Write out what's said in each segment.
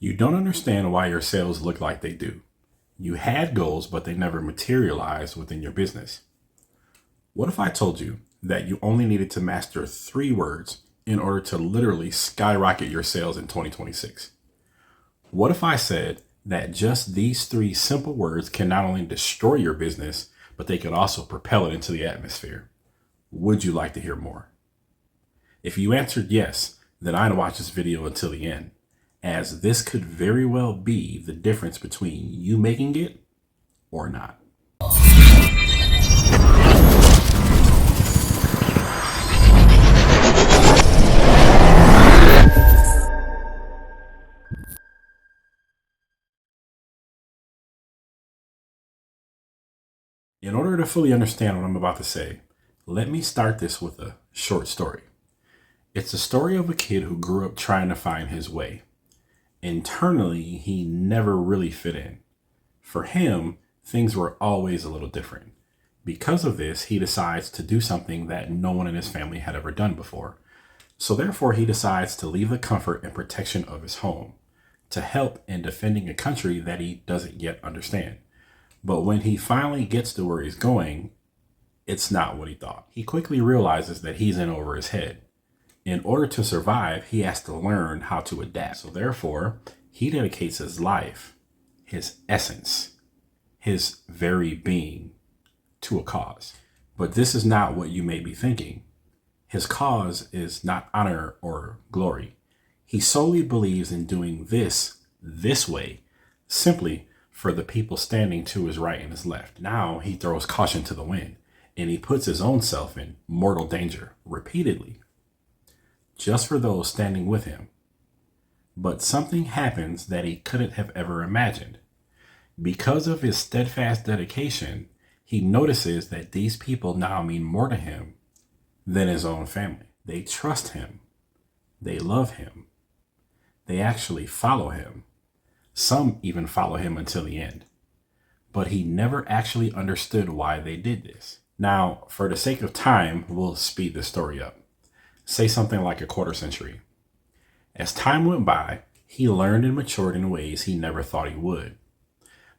You don't understand why your sales look like they do. You had goals, but they never materialized within your business. What if I told you that you only needed to master 3 words in order to literally skyrocket your sales in 2026? What if I said that just these 3 simple words can not only destroy your business, but they could also propel it into the atmosphere? Would you like to hear more? If you answered yes, then I'd watch this video until the end, as this could very well be the difference between you making it or not. In order to fully understand what I'm about to say, let me start this with a short story. It's the story of a kid who grew up trying to find his way. Internally, he never really fit in. For him, things were always a little different. Because of this, he decides to do something that no one in his family had ever done before. So therefore, he decides to leave the comfort and protection of his home to help in defending a country that he doesn't yet understand. But when he finally gets to where he's going, it's not what he thought. He quickly realizes that he's in over his head. In order to survive, he has to learn how to adapt. So therefore, he dedicates his life, his essence, his very being to a cause. But this is not what you may be thinking. His cause is not honor or glory. He solely believes in doing this way, simply for the people standing to his right and his left. Now he throws caution to the wind, and he puts his own self in mortal danger repeatedly, just for those standing with him. But something happens that he couldn't have ever imagined. Because of his steadfast dedication, he notices that these people now mean more to him than his own family. They trust him. They love him. They actually follow him. Some even follow him until the end. But he never actually understood why they did this. Now, for the sake of time, we'll speed the story up. Say something like a quarter century. As time went by, he learned and matured in ways he never thought he would.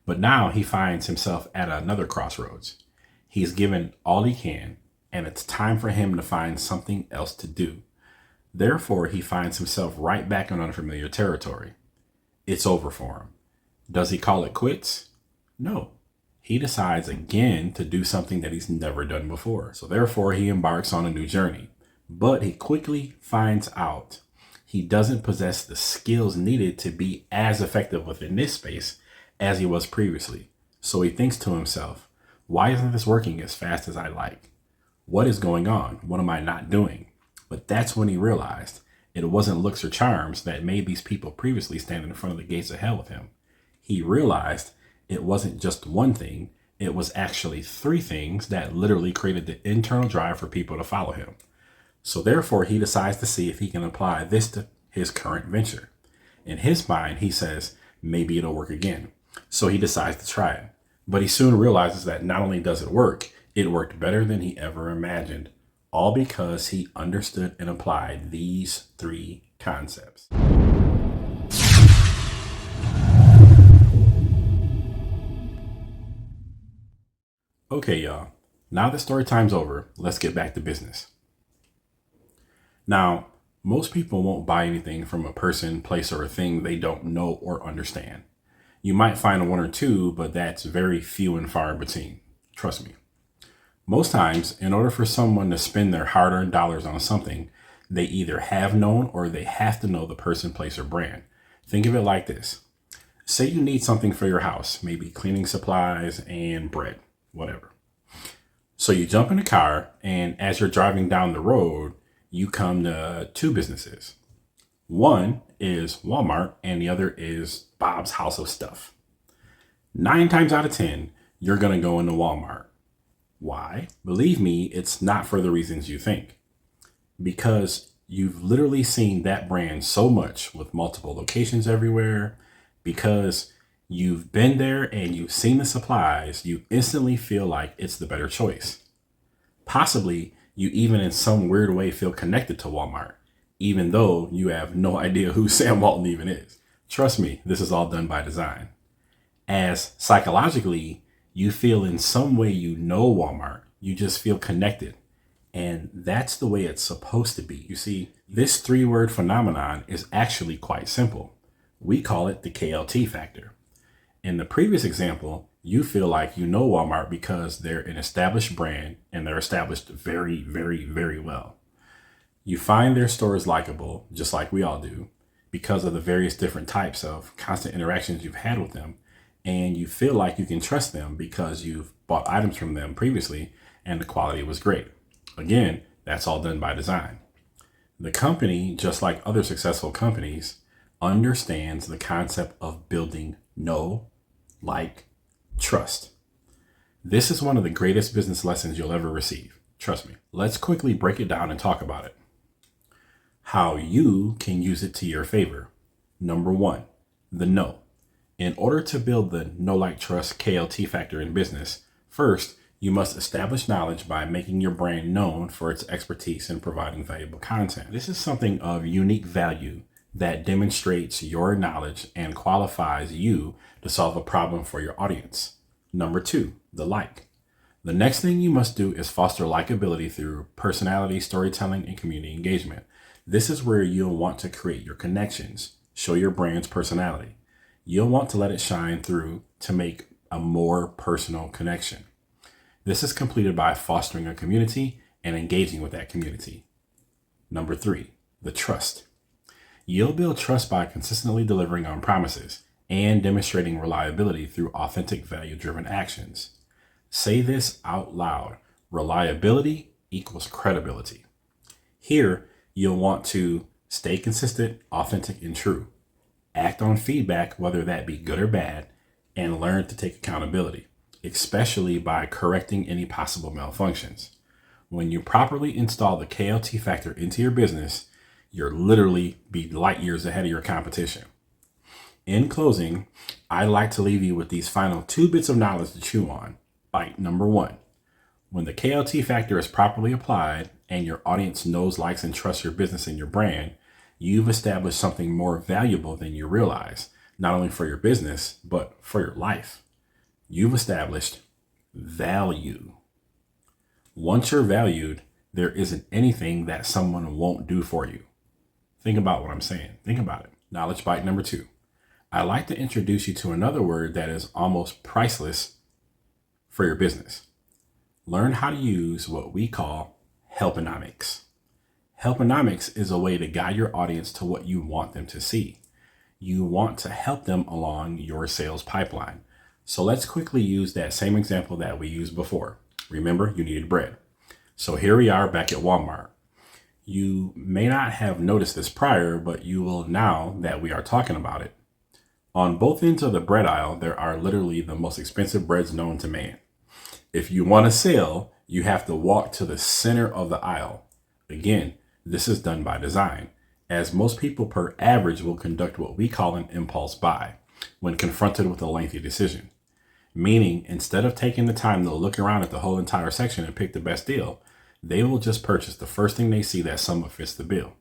But now he finds himself at another crossroads. He's given all he can, and it's time for him to find something else to do. Therefore, he finds himself right back in unfamiliar territory. It's over for him. Does he call it quits? No. He decides again to do something that he's never done before. So therefore, he embarks on a new journey. But he quickly finds out he doesn't possess the skills needed to be as effective within this space as he was previously. So he thinks to himself, why isn't this working as fast as I like? What is going on? What am I not doing? But that's when he realized it wasn't looks or charms that made these people previously stand in front of the gates of hell with him. He realized it wasn't just one thing. It was actually 3 things that literally created the internal drive for people to follow him. So therefore, he decides to see if he can apply this to his current venture. In his mind, he says, maybe it'll work again. So he decides to try it. But he soon realizes that not only does it work, it worked better than he ever imagined. All because he understood and applied these 3 concepts. Okay, y'all. Now that story time's over, let's get back to business. Now, most people won't buy anything from a person, place, or a thing they don't know or understand. You might find 1 or 2, but that's very few and far between. Trust me. Most times, in order for someone to spend their hard-earned dollars on something, they either have known or they have to know the person, place, or brand. Think of it like this. Say you need something for your house, maybe cleaning supplies and bread, whatever. So you jump in a car, and as you're driving down the road, you come to 2 businesses. One is Walmart and the other is Bob's House of Stuff. 9 times out of 10, you're going to go into Walmart. Why? Believe me, it's not for the reasons you think. Because you've literally seen that brand so much with multiple locations everywhere. Because you've been there and you've seen the supplies, you instantly feel like it's the better choice. Possibly, you even in some weird way feel connected to Walmart, even though you have no idea who Sam Walton even is. Trust me, this is all done by design. As psychologically, you feel in some way you know Walmart, you just feel connected. And that's the way it's supposed to be. You see, this 3-word phenomenon is actually quite simple. We call it the KLT factor. In the previous example, you feel like you know Walmart because they're an established brand and they're established very, very, very well. You find their stores likable, just like we all do, because of the various different types of constant interactions you've had with them. And you feel like you can trust them because you've bought items from them previously and the quality was great. Again, that's all done by design. The company, just like other successful companies, understands the concept of building know, like, trust. This is one of the greatest business lessons you'll ever receive. Trust me. Let's quickly break it down and talk about it. How you can use it to your favor. Number 1, the know. In order to build the know, like, trust KLT factor in business, first, you must establish knowledge by making your brand known for its expertise in providing valuable content. This is something of unique value that demonstrates your knowledge and qualifies you to solve a problem for your audience. Number 2, the like. The next thing you must do is foster likability through personality, storytelling, and community engagement. This is where you'll want to create your connections, show your brand's personality. You'll want to let it shine through to make a more personal connection. This is completed by fostering a community and engaging with that community. Number 3, the trust. You'll build trust by consistently delivering on promises and demonstrating reliability through authentic value-driven actions. Say this out loud. Reliability equals credibility. Here, you'll want to stay consistent, authentic, and true. Act on feedback, whether that be good or bad, and learn to take accountability, especially by correcting any possible malfunctions. When you properly install the KLT factor into your business, you'll literally be light years ahead of your competition. In closing, I'd like to leave you with these final 2 bits of knowledge to chew on. Bite number 1. When the KLT factor is properly applied and your audience knows, likes, and trusts your business and your brand, you've established something more valuable than you realize, not only for your business, but for your life. You've established value. Once you're valued, there isn't anything that someone won't do for you. Think about what I'm saying. Think about it. Knowledge bite number 2. I'd like to introduce you to another word that is almost priceless for your business. Learn how to use what we call Helponomics. Helponomics is a way to guide your audience to what you want them to see. You want to help them along your sales pipeline. So let's quickly use that same example that we used before. Remember, you needed bread. So here we are back at Walmart. You may not have noticed this prior, but you will now that we are talking about it. On both ends of the bread aisle, there are literally the most expensive breads known to man. If you want a sale, you have to walk to the center of the aisle. Again, this is done by design, as most people per average will conduct what we call an impulse buy when confronted with a lengthy decision. Meaning, instead of taking the time to look around at the whole entire section and pick the best deal, they will just purchase the first thing they see that somewhat fits the bill.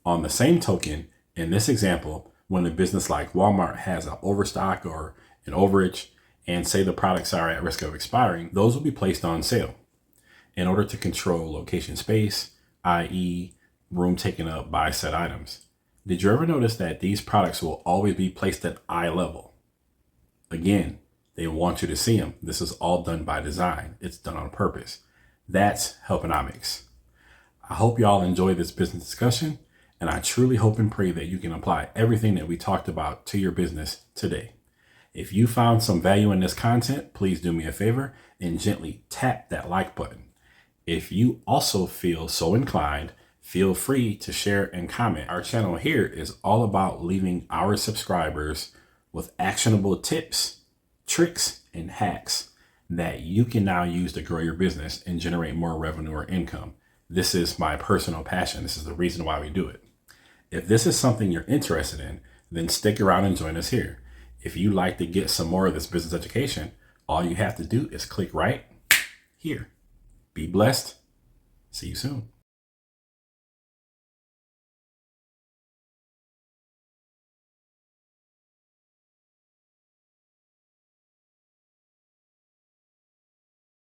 On the same token, in this example, when a business like Walmart has an overstock or an overage, and say the products are at risk of expiring, those will be placed on sale in order to control location space, i.e. room taken up by said items. Did you ever notice that these products will always be placed at eye level? Again, they want you to see them. This is all done by design. It's done on purpose. That's Helponomics. I hope y'all enjoy this business discussion, and I truly hope and pray that you can apply everything that we talked about to your business today. If you found some value in this content, please do me a favor and gently tap that like button. If you also feel so inclined, feel free to share and comment. Our channel here is all about leaving our subscribers with actionable tips, tricks, and hacks that you can now use to grow your business and generate more revenue or income. This is my personal passion. This is the reason why we do it. If this is something you're interested in, then stick around and join us here. If you'd like to get some more of this business education, all you have to do is click right here. Be blessed. See you soon.